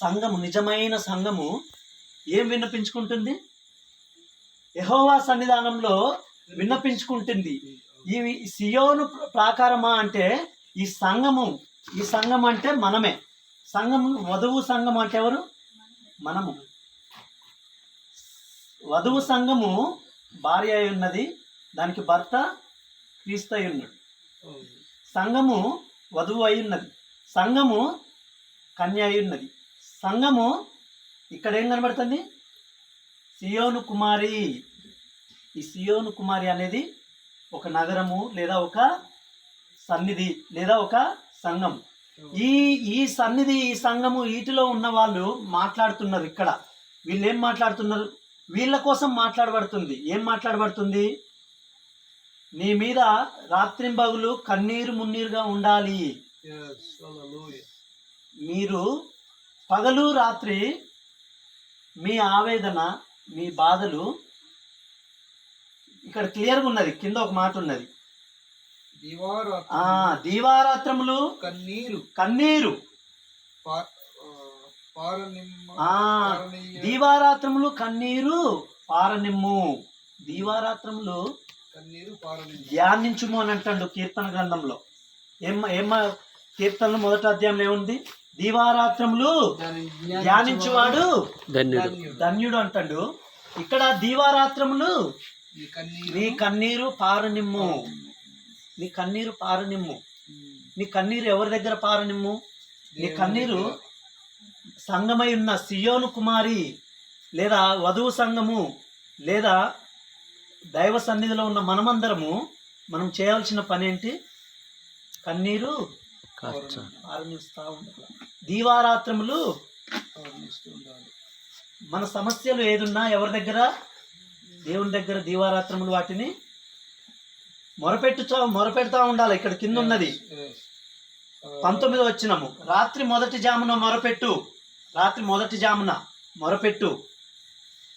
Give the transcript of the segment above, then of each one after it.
సంఘము, నిజమైన సంఘము ఏం విన్నపించుకుంటుంది? యెహోవా సన్నిధానంలో విన్నపించుకుంటుంది. ఈ సియోను ప్రాకారమా అంటే ఈ సంఘం అంటే మనమే. సంఘము, వధువు సంఘం అంటే ఎవరు? మనము. వధువు సంఘము భార్య అయి ఉన్నది, దానికి భర్త క్రీస్తు అయి ఉన్నాడు. సంఘము వధువు అయి ఉన్నది, సంఘము కన్య అయి ఉన్నది. సంఘము ఇక్కడ ఏం కనబడుతుంది? సియోను కుమారి. ఈ సియోను కుమారి అనేది ఒక నగరము, లేదా ఒక సన్నిధి, లేదా ఒక సంఘం. ఈ సన్నిధి, ఈ సంఘము, వీటిలో ఉన్న వాళ్ళు మాట్లాడుతున్నారు. ఇక్కడ వీళ్ళు ఏం మాట్లాడుతున్నారు? వీళ్ళ కోసం మాట్లాడబడుతుంది. ఏం మాట్లాడబడుతుంది? నీ మీద రాత్రింబగులు కన్నీరు మున్నీరుగా ఉండాలి. మీరు పగలు రాత్రి మీ ఆవేదన, మీ బాధలు, ఇక్కడ క్లియర్గా ఉన్నది, కింద ఒక మాట ఉన్నది, దీవారాత్రములు కన్నీరు దీవారాత్రములు కన్నీరు పారనిమ్ము. దీవారాత్రములు ధ్యానించుము అని అంటాడు కీర్తన గ్రంథంలో. ఏమ కీర్తనలు 1వ అధ్యాయంలో ఏముంది? దీవారాత్రములు ధ్యానించువాడు ధన్యుడు అంటాడు. ఇక్కడ దీవారాత్రములు నీ కన్నీరు పారనిమ్ము. నీ కన్నీరు పారనిమ్ము. నీ కన్నీరు ఎవరి దగ్గర పారనిమ్ము? నీ కన్నీరు సంఘమై ఉన్న సియోను కుమారి, లేదా వధువు సంఘము, లేదా దైవ సన్నిధిలో ఉన్న మనమందరము మనం చేయాల్సిన పని ఏంటి? కన్నీరు పారనిస్తూ ఉండాలి. దీవారాత్రములు మన సమస్యలు ఏదున్నా ఎవరి దగ్గర? దేవుని దగ్గర దీవారాత్రములు వాటిని మొరపెడుతూ ఉండాలి. ఇక్కడ కింద ఉన్నది 19వ వచనము, రాత్రి మొదటి జామున మొరపెట్టు. రాత్రి మొదటి జామున మొరపెట్టు,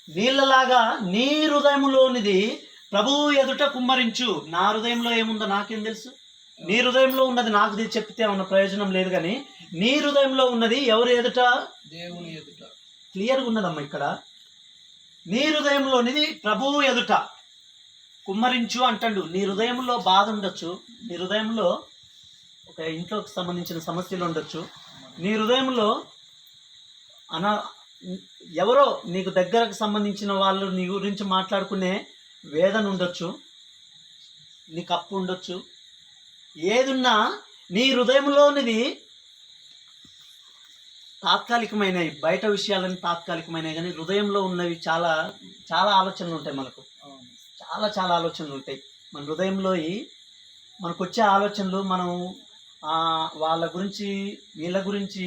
నీళ్ళలాగా నీ హృదయంలోనిది ప్రభువు ఎదుట కుమ్మరించు. నా హృదయంలో ఏముందో నాకేం తెలుసు? నీ హృదయంలో ఉన్నది నాకు చెప్తే ఉన్న ప్రయోజనం లేదు. కానీ నీ హృదయంలో ఉన్నది ఎవరు ఎదుట? దేవుని ఎదుట. క్లియర్గా ఉన్నదమ్మా ఇక్కడ. నీ హృదయంలోనిది ప్రభువు ఎదుట కుమ్మరించు అంటాడు. నీ హృదయంలో బాధ ఉండొచ్చు, నీ హృదయంలో ఒక ఇంట్లోకి సంబంధించిన సమస్యలు ఉండొచ్చు, నీ హృదయంలో ఎవరో నీకు దగ్గరకు సంబంధించిన వాళ్ళు నీ గురించి మాట్లాడుకునే వేదన ఉండొచ్చు, నీకు అప్పు ఉండొచ్చు. ఏదున్నా నీ హృదయంలోనిది తాత్కాలికమైనవి, బయట విషయాలని తాత్కాలికమైనవి, కానీ హృదయంలో ఉన్నవి చాలా చాలా ఆలోచనలు ఉంటాయి. మనకు చాలా ఆలోచనలు ఉంటాయి. మన హృదయంలో మనకు వచ్చే ఆలోచనలు, మనం వాళ్ళ గురించి వీళ్ళ గురించి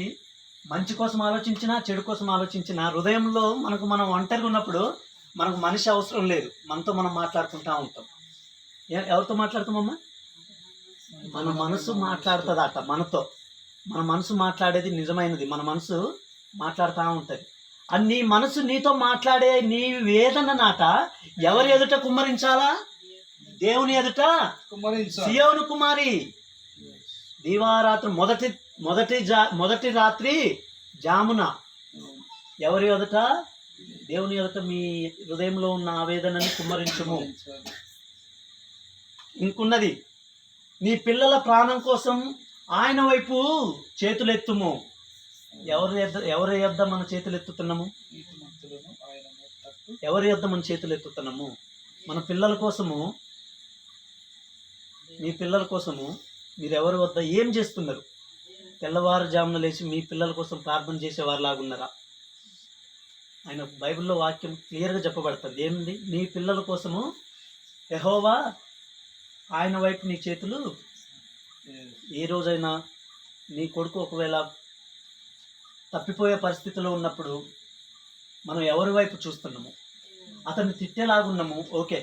మంచి కోసం ఆలోచించినా చెడు కోసం ఆలోచించినా, హృదయంలో మనం ఒంటరిగా ఉన్నప్పుడు మనకు మనిషి అవసరం లేదు, మనతో మనం మాట్లాడుకుంటూ ఉంటాం. ఎవరితో మాట్లాడుతామమ్మా? మన మనసు మాట్లాడుతుందట మనతో. మన మనసు మాట్లాడేది నిజమైనది. మన మనసు మాట్లాడుతూ ఉంటుంది. నీ మనసు నీతో మాట్లాడే నీ వేదన నాట ఎవరి ఎదుట కుమ్మరించాలా? దేవుని ఎదుట సియోను కుమారి. దీవారాత్రి మొదటి రాత్రి జామున ఎవరి ఎదుట? దేవుని ఎదుట మీ హృదయంలో ఉన్న ఆవేదనని కుమ్మరించుము. ఇంకున్నది, నీ పిల్లల ప్రాణం కోసం ఆయన వైపు చేతులెత్తుము. ఎవరి యొద్ద మన చేతులు ఎత్తుతున్నాము? ఎవరి యొద్ద మన చేతులు ఎత్తుతున్నాము? మన పిల్లల కోసము. మీ పిల్లల కోసము మీరు ఎవరి వద్ద ఏం చేస్తున్నారు? తెల్లవారుజామున లేచి మీ పిల్లల కోసం ప్రార్థన చేసేవారు లాగున్నారా? ఆయన బైబిల్లో వాక్యం క్లియర్గా చెప్పబడుతుంది. ఏమిటి? నీ పిల్లల కోసము యెహోవా ఆయన వైపు నీ చేతులు. ఏ రోజైనా నీ కొడుకు ఒకవేళ తప్పిపోయే పరిస్థితిలో ఉన్నప్పుడు మనం ఎవరి వైపు చూస్తున్నాము? అతన్ని తిట్టేలాగున్నాము, ఓకే,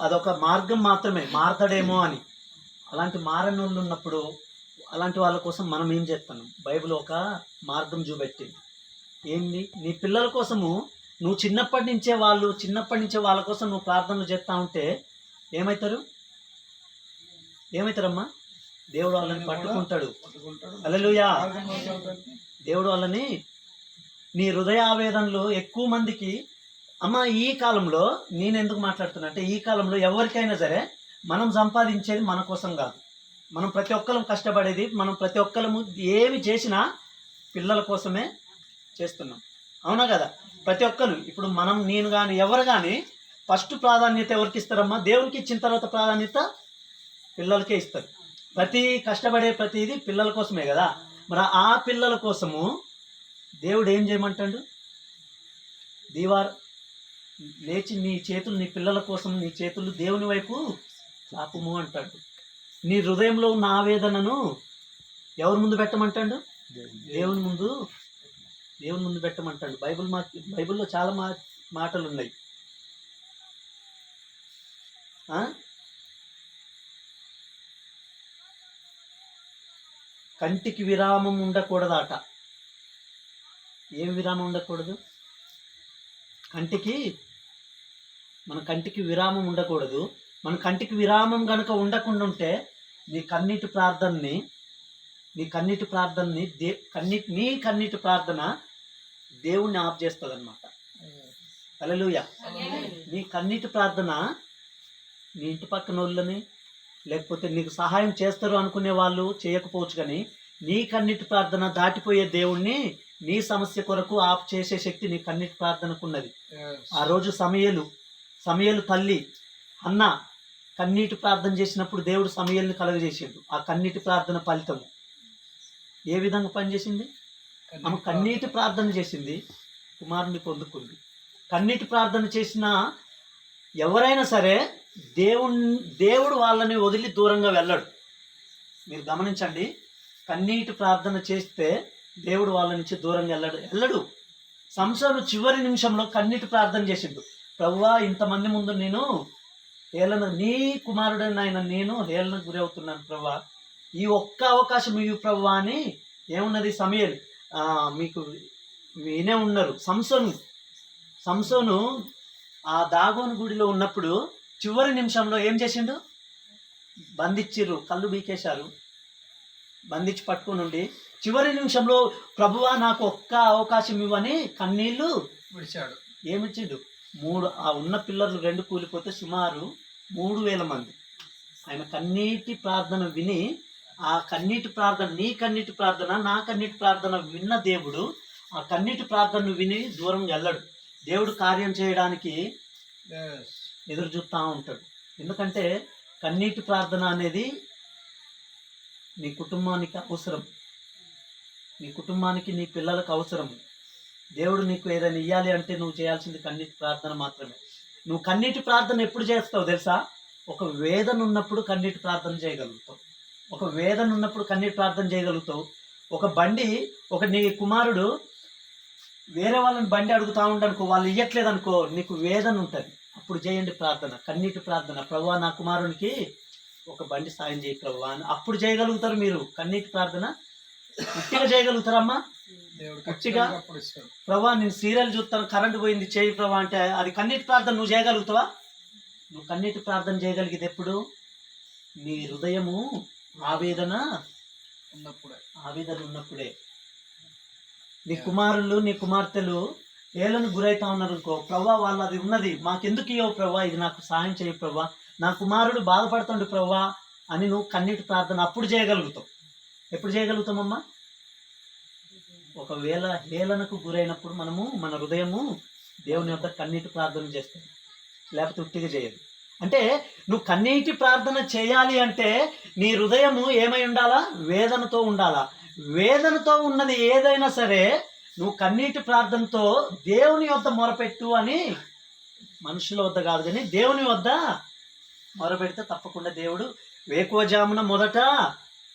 అదొక మార్గం మాత్రమే, మారతాడేమో అని. అలాంటి మారని వాళ్ళు ఉన్నప్పుడు అలాంటి వాళ్ళ కోసం మనం ఏం చేస్తున్నాం? బైబిల్ ఒక మార్గం చూపెట్టింది. ఏంది? నీ పిల్లల కోసము నువ్వు చిన్నప్పటి నుంచే వాళ్ళ కోసం నువ్వు ప్రార్థనలు చేస్తూ ఉంటే ఏమవుతారమ్మా? దేవుడు వాళ్ళని పట్టుకుంటాడు. హల్లెలూయా. దేవుడు వాళ్ళని నీ హృదయ ఆవేదనలు ఎక్కువ మందికి అమ్మ ఈ కాలంలో నేను ఎందుకు మాట్లాడుతున్నా అంటే ఈ కాలంలో ఎవరికైనా సరే మనం సంపాదించేది మన కోసం కాదు. మనం ప్రతి ఒక్కరం కష్టపడేది, మనం ప్రతి ఒక్కరము ఏమి చేసినా పిల్లల కోసమే చేస్తున్నాం. అవునా కదా? ప్రతి ఒక్కరు ఇప్పుడు నేను కానీ ఎవరు కానీ ఫస్ట్ ప్రాధాన్యత ఎవరికి ఇస్తారమ్మా? దేవునికి ఇచ్చిన తర్వాత ప్రాధాన్యత పిల్లలకే ఇస్తారు. ప్రతి కష్టపడే ప్రతిది పిల్లల కోసమే కదా. మరి ఆ పిల్లల కోసము దేవుడు ఏం చేయమంటాడు? దీవార్ లేచి నీ చేతులు నీ పిల్లల కోసం నీ చేతులు దేవుని వైపు చాపుము అంటాడు. నీ హృదయంలో ఉన్న ఆవేదనను ఎవరి ముందు పెట్టమంటాడు? దేవుని ముందు పెట్టమంటాడు. బైబిల్లో చాలా మాటలు ఉన్నాయి. కంటికి విరామం ఉండకూడదట. ఏం విరామం ఉండకూడదు? మన కంటికి విరామం ఉండకూడదు. మన కంటికి విరామం కనుక ఉండకుండా ఉంటే నీ కన్నీటి ప్రార్థన దేవుణ్ణి ఆఫ్ చేస్తుంది అనమాట. హల్లెలూయా. నీ కన్నీటి ప్రార్థన నీ ఇంటి పక్కన వాళ్ళని లేకపోతే నీకు సహాయం చేస్తారు అనుకునే వాళ్ళు చేయకపోవచ్చు, కానీ నీ కన్నీటి ప్రార్థన దాటిపోయే దేవుణ్ణి నీ సమస్య కొరకు ఆఫ్ చేసే శక్తి నీ కన్నీటి ప్రార్థనకు ఉన్నది. ఆ రోజు సమయలు తల్లి అన్న కన్నీటి ప్రార్థన చేసినప్పుడు దేవుడు సమయల్ని కలుగజేసిండు. ఆ కన్నీటి ప్రార్థన ఫలితము ఏ విధంగా పనిచేసింది? ఆమె కన్నీటి ప్రార్థన చేసింది, కుమారుని పొందుకుంది. కన్నీటి ప్రార్థన చేసిన ఎవరైనా సరే దేవుడు వాళ్ళని వదిలి దూరంగా వెళ్ళడు. మీరు గమనించండి, కన్నీటి ప్రార్థన చేస్తే దేవుడు వాళ్ళ నుంచి దూరంగా వెళ్ళడు. సంసోను చివరి నిమిషంలో కన్నీటి ప్రార్థన చేసిండు. ప్రభువా, ఇంతమంది ముందు నేను నీ కుమారుడైన ఆయన నేను హేళనకు గురి అవుతున్నాను ప్రభువా, ఈ ఒక్క అవకాశం ఇవ్వు ప్రభువా అని ఏమున్నది సమయలు మీకు వినే ఉన్నారు. సంసోను ఆ దాగోను గుడిలో ఉన్నప్పుడు చివరి నిమిషంలో ఏం చేసిండు? బంధించిర్రు, కళ్ళు బీకేశారు, బంధించి పట్టుకుని ఉండి చివరి నిమిషంలో ప్రభువా నాకు ఒక్క అవకాశం ఇవ్వని కన్నీళ్లు విడిచాడు. ఏమిచ్చిండు? ఆ ఉన్న పిల్లర్లు 2 కూలిపోతే సుమారు 3000 మంది. ఆయన కన్నీటి ప్రార్థన విని, ఆ కన్నీటి ప్రార్థన, నీ కన్నీటి ప్రార్థన నా కన్నీటి ప్రార్థన విన్న దేవుడు ఆ కన్నీటి ప్రార్థనను విని దూరం వెళ్ళడు. దేవుడు కార్యం చేయడానికి ఎదురు చూస్తూ ఉంటాడు. ఎందుకంటే కన్నీటి ప్రార్థన అనేది నీ కుటుంబానికి అవసరం, నీ కుటుంబానికి నీ పిల్లలకు అవసరం. దేవుడు నీకు ఏదైనా ఇవ్వాలి అంటే నువ్వు చేయాల్సింది కన్నీటి ప్రార్థన మాత్రమే. నువ్వు కన్నీటి ప్రార్థన ఎప్పుడు చేస్తావు తెలుసా? ఒక వేదన ఉన్నప్పుడు కన్నీటి ప్రార్థన చేయగలుగుతావు. కన్నీటి ప్రార్థన చేయగలుగుతావు. నీ కుమారుడు వేరే వాళ్ళని బండి అడుగుతా ఉండనుకో, వాళ్ళు ఇవ్వట్లేదు అనుకో, నీకు వేదన ఉంటుంది. అప్పుడు చేయండి ప్రార్థన, కన్నీటి ప్రార్థన. ప్రభువా నా కుమారునికి ఒక బండి సాయం చేయి ప్రభువా అని అప్పుడు చేయగలుగుతారు. మీరు కన్నీటి ప్రార్థన గట్టిగా చేయగలుగుతారమ్మా. గట్టిగా ప్రభువా నేను సీరియల్ చూస్తాను, కరెంటు పోయింది, చేయి ప్రభువా అంటే అది కన్నీటి ప్రార్థన. నువ్వు చేయగలుగుతావా? నువ్వు కన్నీటి ప్రార్థన చేయగలిగేది ఎప్పుడు? నీ హృదయము ఆవేదన ఉన్నప్పుడే. నీ కుమారులు నీ కుమార్తెలు ఏళ్ళను గురైతా ఉన్నారు అనుకో, ప్రభా వాళ్ళు అది ఉన్నది మాకెందుకు ఇవ్వవు ప్రభా, ఇది నాకు సాయం చేయ ప్రభా, నా కుమారుడు బాధపడుతుండు ప్రభా అని నువ్వు కన్నీటి ప్రార్థన అప్పుడు చేయగలుగుతావు. ఎప్పుడు చేయగలుగుతామమ్మా? ఒకవేళ హేళనకు గురైనప్పుడు మన హృదయము దేవుని యొక్క కన్నీటి ప్రార్థన చేస్తాం, లేకపోతే ఉట్టిగా చేయదు. అంటే నువ్వు కన్నీటి ప్రార్థన చేయాలి అంటే నీ హృదయము ఏమై ఉండాలా? వేదనతో ఉండాలా. వేదనతో ఉన్నది ఏదైనా సరే నువ్వు కన్నీటి ప్రార్థనతో దేవుని వద్ద మొరపెట్టు అని, మనుషుల వద్ద కాదు కానీ దేవుని వద్ద మొరపెడితే తప్పకుండా దేవుడు వేకువజామున మొదట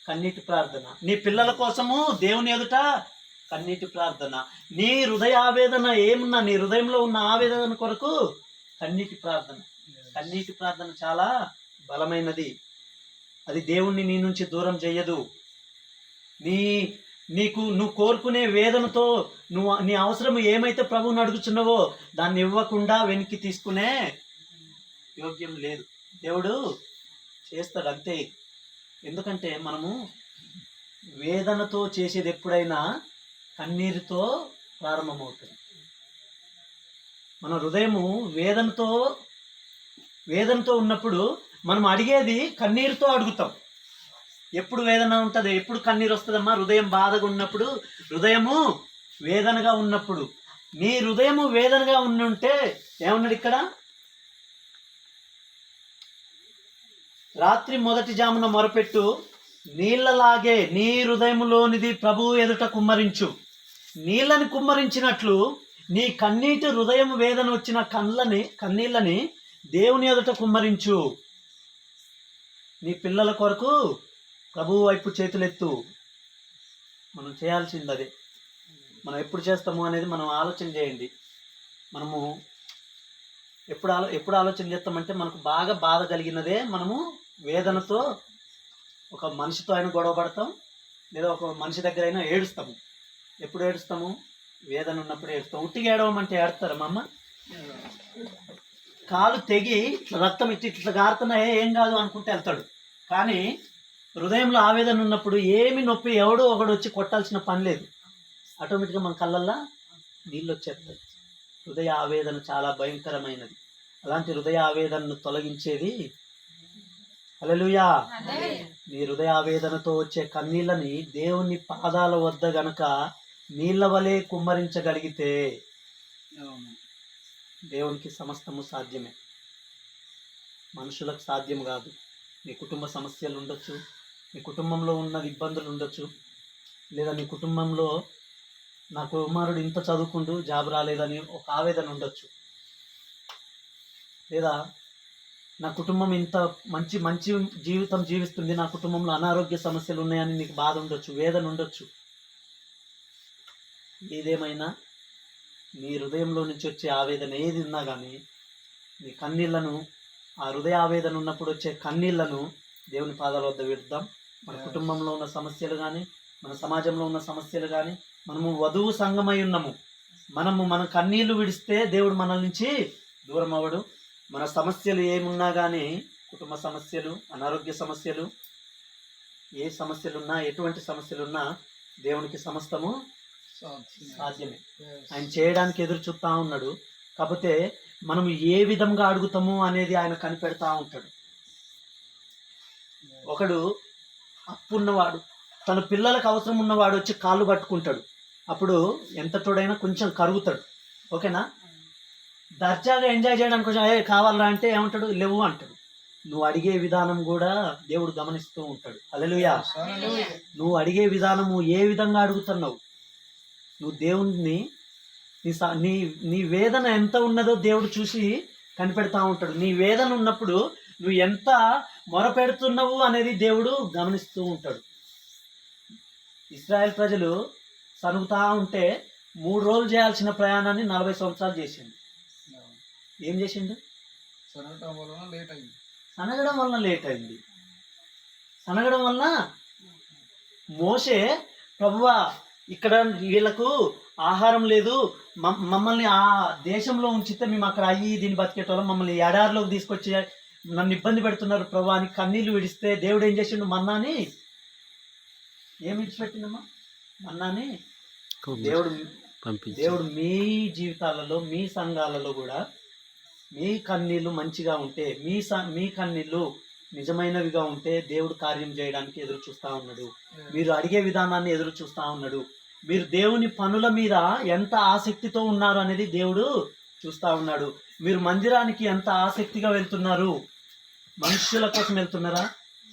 కన్నీటి ప్రార్థన, నీ పిల్లల కోసము దేవుని ఎదుట కన్నీటి ప్రార్థన, నీ హృదయ ఆవేదన ఏమున్నా నీ హృదయంలో ఉన్న ఆవేదన కొరకు కన్నీటి ప్రార్థన. కన్నీటి ప్రార్థన చాలా బలమైనది. అది దేవుణ్ణి నీ నుంచి దూరం చేయదు. నువ్వు కోరుకునే వేదనతో నీ అవసరం ఏమైతే ప్రభువుని అడుగుచున్నావో దాన్ని ఇవ్వకుండా వెనక్కి తీసుకునే యోగ్యం లేదు. దేవుడు చేస్తాడు అంతే. ఎందుకంటే మనము వేదనతో చేసేది ఎప్పుడైనా కన్నీరుతో ప్రారంభమవుతుంది. మన హృదయము వేదనతో ఉన్నప్పుడు మనం అడిగేది కన్నీరుతో అడుగుతాం. ఎప్పుడు వేదన ఉంటుంది, ఎప్పుడు కన్నీరు వస్తుందమ్మా? హృదయం బాధగా ఉన్నప్పుడు, హృదయము వేదనగా ఉన్నప్పుడు. నీ హృదయము వేదనగా ఉంటే ఏమన్నాడు ఇక్కడ? రాత్రి మొదటి జామున మొరపెట్టు, నీళ్లలాగే నీ హృదయములోనిది ప్రభువు ఎదుట కుమ్మరించు. నీళ్ళని కుమ్మరించినట్లు నీ కన్నీటి హృదయం వేదన వచ్చిన కన్నీళ్ళని దేవుని ఎదుట కుమ్మరించు. నీ పిల్లల కొరకు ప్రభువు వైపు చేతులెత్తు. మనం చేయాల్సింది అదే. మనం ఎప్పుడు చేస్తాము అనేది మనం ఆలోచన చేయండి. మనము ఎప్పుడు ఆలోచన చేస్తామంటే, మనకు బాగా బాధ కలిగినదే మనము వేదనతో ఒక మనిషితో అయినా గొడవ పడతాం, లేదా ఒక మనిషి దగ్గర అయినా ఏడుస్తాము. ఎప్పుడు ఏడుస్తాము? వేదన ఉన్నప్పుడు ఏడుస్తాం. ఉట్టిగా ఏడవమంటే ఏడతారా మా అమ్మ? కాలు తెగి ఇట్లా రక్తం ఇట్లా గారుతున్నా ఏం కాదు అనుకుంటే వెళ్తాడు. కానీ హృదయంలో ఆవేదన ఉన్నప్పుడు ఏమి నొప్పి ఎవడో ఒకడు వచ్చి కొట్టాల్సిన పని లేదు. ఆటోమేటిక్గా మన కళ్ళల్లో నీళ్ళు వచ్చేస్తాయి. హృదయ ఆవేదన చాలా భయంకరమైనది. అలాంటి హృదయ ఆవేదనను తొలగించేది హల్లెలూయా. నీ హృదయ ఆవేదనతో వచ్చే కన్నీళ్ళని దేవుని పాదాల వద్ద గనక నీళ్ళ వలె కుమ్మరించగలిగితే దేవునికి సమస్తము సాధ్యమే, మనుషులకు సాధ్యం కాదు. నీ కుటుంబ సమస్యలు ఉండొచ్చు, నీ కుటుంబంలో ఉన్న ఇబ్బందులు ఉండొచ్చు, లేదా నీ కుటుంబంలో నా కుమారుడు ఇంత చదువుకుంటూ జాబ్ రాలేదని ఒక ఆవేదన ఉండొచ్చు, లేదా నా కుటుంబం ఇంత మంచి మంచి జీవితం జీవిస్తుంది, నా కుటుంబంలో అనారోగ్య సమస్యలు ఉన్నాయని నీకు బాధ ఉండొచ్చు, వేదన ఉండొచ్చు. ఏదేమైనా నీ హృదయంలో నుంచి వచ్చే ఆవేదన ఏది ఉన్నా కానీ నీ కన్నీళ్లను, ఆ హృదయ ఆవేదన ఉన్నప్పుడు వచ్చే కన్నీళ్లను దేవుని పాదాల వద్ద విడుద్దాం. మన కుటుంబంలో ఉన్న సమస్యలు కానీ, మన సమాజంలో ఉన్న సమస్యలు కానీ, మనము వధువు సంఘమై ఉన్నాము, మన కన్నీళ్లు విడిస్తే దేవుడు మనల్ నుంచి దూరం అవ్వడు. మన సమస్యలు ఏమున్నా కానీ, కుటుంబ సమస్యలు, అనారోగ్య సమస్యలు, ఏ సమస్యలున్నా, ఎటువంటి సమస్యలున్నా దేవునికి సమస్తము సాధ్యమే. ఆయన చేయడానికి ఎదురు చూస్తూ ఉన్నాడు. కాకపోతే మనం ఏ విధంగా అడుగుతాము అనేది ఆయన కనిపెడతా ఉంటాడు. ఒకడు అప్పున్నవాడు, తన పిల్లలకు అవసరం ఉన్నవాడు వచ్చి కాళ్ళు పట్టుకుంటాడు. అప్పుడు ఎంత తోడైనా కొంచెం కరుగుతాడు. ఓకేనా? దర్జాగా ఎంజాయ్ చేయడానికి కొంచెం కావాలా అంటే ఏమంటాడు? లేవు అంటాడు. నువ్వు అడిగే విధానం కూడా దేవుడు గమనిస్తూ ఉంటాడు. హల్లెలూయా. నువ్వు అడిగే విధానము ఏ విధంగా అడుగుతున్నావు, నువ్వు దేవుణ్ణి నీ వేదన ఎంత ఉన్నదో దేవుడు చూసి కనిపెడతా ఉంటాడు. నీ వేదన ఉన్నప్పుడు నువ్వు ఎంత మొరపెడుతున్నావు అనేది దేవుడు గమనిస్తూ ఉంటాడు. ఇశ్రాయేల్ ప్రజలు సనుగుతా ఉంటే 3 రోజులు చేయాల్సిన ప్రయాణాన్ని 40 సంవత్సరాలు చేసిండు. ఏం చేసిండు? సనగడం వలన లేట్ అయింది. సనగడం వలన మోషే, ప్రభువా ఇక్కడ వీళ్ళకు ఆహారం లేదు, మమ్మల్ని ఆ దేశంలో ఉంచితే మేము అక్కడ అయ్యి దీన్ని బతికేటోళ్ళం, మమ్మల్ని ఎడారిలోకి తీసుకొచ్చి నన్ను ఇబ్బంది పెడుతున్నారు ప్రభు అని కన్నీళ్ళు విడిస్తే దేవుడు ఏం చేసిండు? మన్నాని ఏం విడిచిపెట్టిందమ్మా? మన్నాని దేవుడు మీ జీవితాలలో, మీ సంఘాలలో కూడా మీ కన్నీళ్ళు మంచిగా ఉంటే, మీ కన్నీళ్ళు నిజమైనవిగా ఉంటే దేవుడు కార్యం చేయడానికి ఎదురు చూస్తూ ఉన్నాడు. మీరు అడిగే విధానాన్ని ఎదురు చూస్తూ ఉన్నాడు. మీరు దేవుని పనుల మీద ఎంత ఆసక్తితో ఉన్నారు అనేది దేవుడు చూస్తూ ఉన్నాడు. మీరు మందిరానికి ఎంత ఆసక్తిగా వెళ్తున్నారు? మనుష్యుల కోసం వెళ్తున్నారా?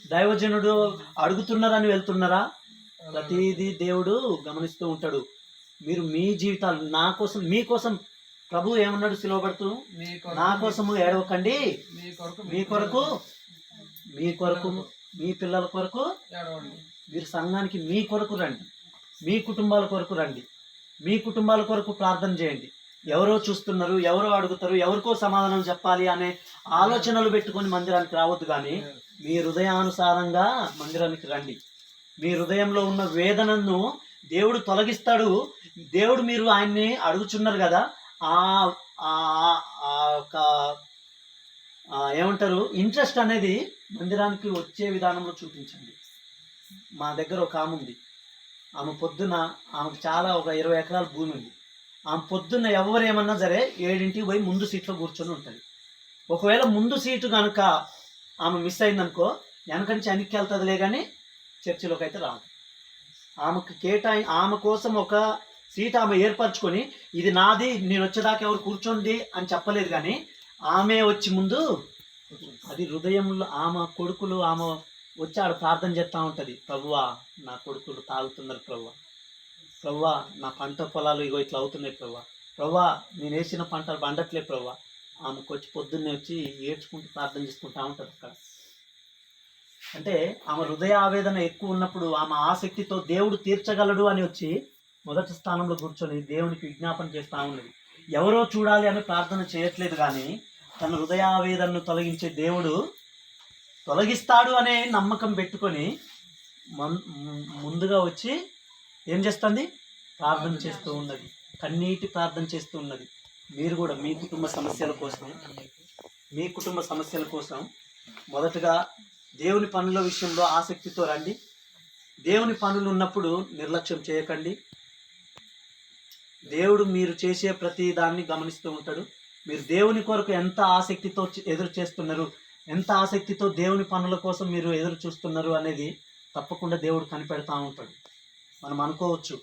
దైవజనుడు అడుగుతున్నారని వెళ్తున్నారా? ప్రతిదీ దేవుడు గమనిస్తూ ఉంటాడు. మీరు మీ జీవితాలు నా కోసం, మీకోసం ప్రభు ఏమన్నాడు సిలువబడుతూ? నా కోసము ఏడవకండి, మీ కొరకు, మీ పిల్లల కొరకు, మీరు సంఘానికి మీ కొరకు రండి, మీ కుటుంబాల కొరకు రండి, మీ కుటుంబాల కొరకు ప్రార్థన చేయండి. ఎవరో చూస్తున్నారు, ఎవరో అడుగుతారు, ఎవరికో సమాధానం చెప్పాలి అనే ఆలోచనలు పెట్టుకొని మందిరానికి రావద్దు. కానీ మీ హృదయానుసారంగా మందిరానికి రండి. మీ హృదయంలో ఉన్న వేదనను దేవుడు తొలగిస్తాడు. దేవుడు, మీరు ఆయన్ని అడుగుచున్నారు కదా, ఏమంటారు, ఇంట్రెస్ట్ అనేది మందిరానికి వచ్చే విధానంలో చూపించండి. మా దగ్గర ఒక ఆమె ఉంది, ఆమె పొద్దున ఆమెకు చాలా ఒక 20 ఎకరాల భూమి ఉంది. ఆమె పొద్దున్న ఎవరు ఏమన్నా సరే 7ంటికి పోయి ముందు సీట్లో కూర్చొని ఉంటుంది. ఒకవేళ ముందు సీటు కనుక ఆమె మిస్ అయిందనుకో వెనక నుంచి వెనక్కి వెళ్తుందిలే కానీ చర్చిలోకి అయితే రాదు. ఆమె కోసం ఒక సీట్ ఆమె ఏర్పరచుకొని ఇది నాది, నేను వచ్చేదాకా ఎవరు కూర్చోండి అని చెప్పలేదు. కానీ ఆమె వచ్చి ముందు అది హృదయంలో ఆమె కొడుకులు ఆమె వచ్చి ఆడ ప్రార్థన చేస్తూ ఉంటుంది. ప్రభువా నా కొడుకులు తాగుతున్నారు, ప్రభువా నా పంట పొలాలు ఇగో ఇట్లా అవుతున్నాయి, ప్రభువా నేను వేసిన పంటలు పండట్లే ప్రభువా. ఆమెకు వచ్చి పొద్దున్నే వచ్చి ఏడ్చుకుంటూ ప్రార్థన చేసుకుంటూ ఉంటుంది అక్కడ. అంటే ఆమె హృదయ ఆవేదన ఎక్కువ ఉన్నప్పుడు ఆమె ఆసక్తితో దేవుడు తీర్చగలడు అని వచ్చి మొదటి స్థానంలో కూర్చొని దేవునికి విజ్ఞాపన చేస్తూ ఉన్నది. ఎవరో చూడాలి అని ప్రార్థన చేయట్లేదు, కానీ తన హృదయావేదనను తొలగించే దేవుడు తొలగిస్తాడు అనే నమ్మకం పెట్టుకొని ముందుగా వచ్చి ఏం చేస్తుంది? ప్రార్థన చేస్తూ ఉన్నది, కన్నీటి ప్రార్థన చేస్తూ ఉన్నది. మీరు కూడా మీ కుటుంబ సమస్యల కోసం మొదటగా దేవుని పనుల విషయంలో ఆసక్తితో రండి. దేవుని పనులు ఉన్నప్పుడు నిర్లక్ష్యం చేయకండి. దేవుడు మీరు చేసే ప్రతి దాన్ని గమనిస్తూ ఉంటాడు. మీరు దేవుని కొరకు ఎంత ఆసక్తితో ఎదురు చేస్తున్నారు, ఎంత ఆసక్తితో దేవుని పనుల కోసం మీరు ఎదురు చూస్తున్నారు అనేది తప్పకుండా దేవుడు కనిపెడతా ఉంటాడు. మనం అనుకోవచ్చు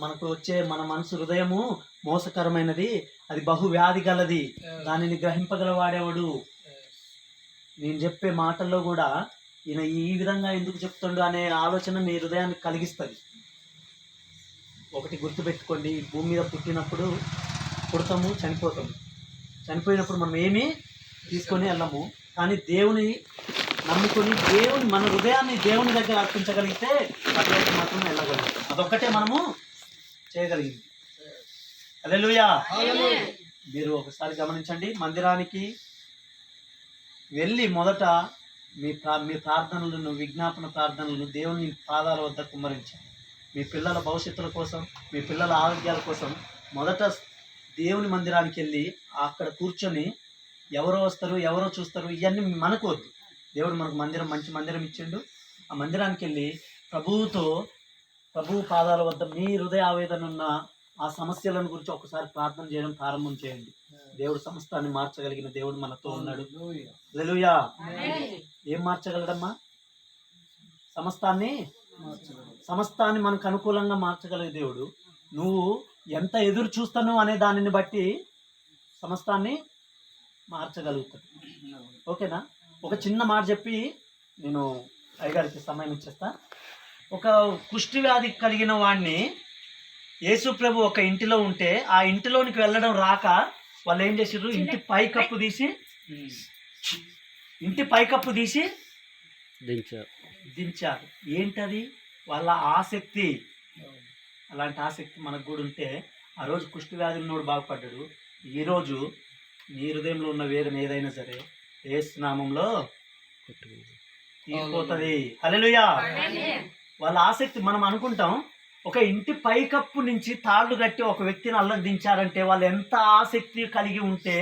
మనకు వచ్చే మన మనసు హృదయము మోసకరమైనది, అది బహువ్యాధి గలది, దానిని గ్రహింపగలవాడేవాడు. నేను చెప్పే మాటల్లో కూడా ఈయన ఈ విధంగా ఎందుకు చెప్తాడు అనే ఆలోచన మీ హృదయాన్ని కలిగిస్తుంది. ఒకటి గుర్తుపెట్టుకోండి, ఈ భూమి మీద పుట్టినప్పుడు పుడతాము, చనిపోయినప్పుడు మనం ఏమీ తీసుకొని వెళ్ళము. కానీ దేవుని నమ్ముకొని మన హృదయాన్ని దేవుని దగ్గర అర్పించగలిగితే అట్లయితే మాత్రం వెళ్ళగలుగుతాం. అదొక్కటే మనము చేయగలిగింది. హల్లెలూయా. మీరు ఒకసారి గమనించండి, మందిరానికి వెళ్ళి మొదట మీ ప్రార్థనలను, విజ్ఞాపన ప్రార్థనలను దేవుని పాదాల వద్ద కుమ్మరించండి. మీ పిల్లల భవిష్యత్తుల కోసం, మీ పిల్లల ఆరోగ్యాల కోసం మొదట దేవుని మందిరానికి వెళ్ళి అక్కడ కూర్చొని ఎవరో వస్తారు, ఎవరో చూస్తారు, ఇవన్నీ మనకు వద్దు. దేవుడు మనకు మంచి మందిరం ఇచ్చిండు. ఆ మందిరానికి వెళ్ళి ప్రభువు పాదాల వద్ద మీ హృదయ ఆవేదన ఉన్న ఆ సమస్యలను గురించి ఒకసారి ప్రార్థన చేయడం ప్రారంభం చేయండి. దేవుడు సమస్తాన్ని మార్చగలిగిన దేవుడు మనతో ఉన్నాడు. హల్లెలూయా. ఏం మార్చగలడమ్మా? సమస్తాన్ని మనకు అనుకూలంగా మార్చగలిగే దేవుడు. నువ్వు ఎంత ఎదురు చూస్తాను అనే దానిని బట్టి సమస్తాన్ని మార్చగలుగుతాడు. ఓకేనా? ఒక చిన్న మాట చెప్పి నేను అయ్యగారికి సమయం ఇచ్చేస్తా. ఒక కుష్టి వ్యాధి కలిగిన వాడిని యేసు ప్రభు ఒక ఇంటిలో ఉంటే ఆ ఇంటిలోనికి వెళ్ళడం రాక వాళ్ళు ఏం చేసారు? ఇంటి పైకప్పు తీసి దించారు. ఏంటది? వాళ్ళ ఆసక్తి. అలాంటి ఆసక్తి మనకు కూడా ఉంటే ఆ రోజు కుష్టి వ్యాధి ఉన్నోడు బాగుపడ్డాడు. ఈరోజు నీ హృదయంలో ఉన్న వేదన ఏదైనా సరే యేసు నామంలో తీరిపోతుంది. హల్లెలూయా. వాళ్ళ ఆసక్తి. మనం అనుకుంటాం ఒక ఇంటి పైకప్పు నుంచి తాళ్ళు కట్టి ఒక వ్యక్తిని అల్లదించారంటే వాళ్ళు ఎంత ఆసక్తి కలిగి ఉంటే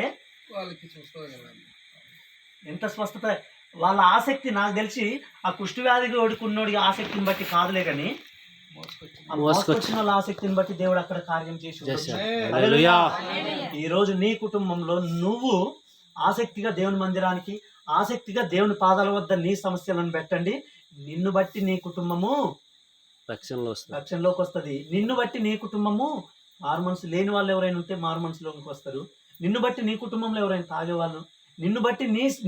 ఎంత స్వస్థత. వాళ్ళ ఆసక్తి నాకు తెలిసి ఆ కుష్టి వ్యాధికి ఓడుకున్నోడి ఆసక్తిని బట్టి కాదులే, కానీ మోసుకొచ్చిన వాళ్ళ ఆసక్తిని బట్టి దేవుడు అక్కడ కార్యం చేసి. ఈ రోజు నీ కుటుంబంలో నువ్వు ఆసక్తిగా దేవుని మందిరానికి, ఆసక్తిగా దేవుని పాదాల వద్ద నీ సమస్యలను పెట్టండి. నిన్ను బట్టి నీ కుటుంబము రక్షణలోకి వస్తుంది. నిన్ను బట్టి నీ కుటుంబము, మారు మనసు లేని వాళ్ళు ఎవరైనా ఉంటే మారు మనసులోకి వస్తారు. నిన్ను బట్టి నీ కుటుంబంలో ఎవరైనా తాగేవాళ్ళు, నిన్ను బట్టి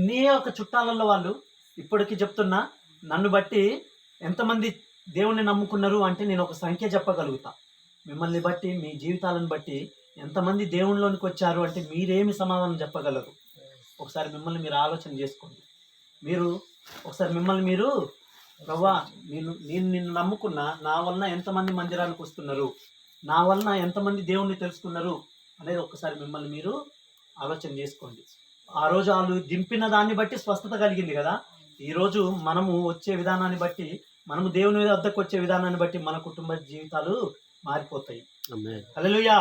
నీ యొక్క చుట్టాలలో వాళ్ళు. ఇప్పటికీ చెప్తున్నా, నన్ను బట్టి ఎంతమంది దేవుణ్ణి నమ్ముకున్నారు అంటే నేను ఒక సంఖ్య చెప్పగలుగుతా. మిమ్మల్ని బట్టి, మీ జీవితాలను బట్టి ఎంతమంది దేవునిలోనికి వచ్చారు అంటే మీరేమి సమాధానం చెప్పగలరు? ఒకసారి మిమ్మల్ని మీరు ఆలోచన చేసుకోండి. మీరు ఒకసారి మిమ్మల్ని మీరు, ప్రభువా నేను నిన్ను నమ్ముకున్నా, నా వలన ఎంతమంది మందిరానికి వస్తున్నారు, నా వలన ఎంతమంది దేవుణ్ణి తెలుసుకున్నారు అనేది ఒకసారి మిమ్మల్ని మీరు ఆలోచన చేసుకోండి. ఆ రోజు వాళ్ళు దింపిన దాన్ని బట్టి స్వస్థత కలిగింది కదా. ఈరోజు మనము వచ్చే విధానాన్ని బట్టి, మనము దేవుని వద్దకు వచ్చే విధానాన్ని బట్టి మన కుటుంబ జీవితాలు మారిపోతాయి. హల్లెలూయా.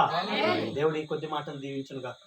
దేవుడు ఈ కొద్ది మాటలు దీవించును గాక.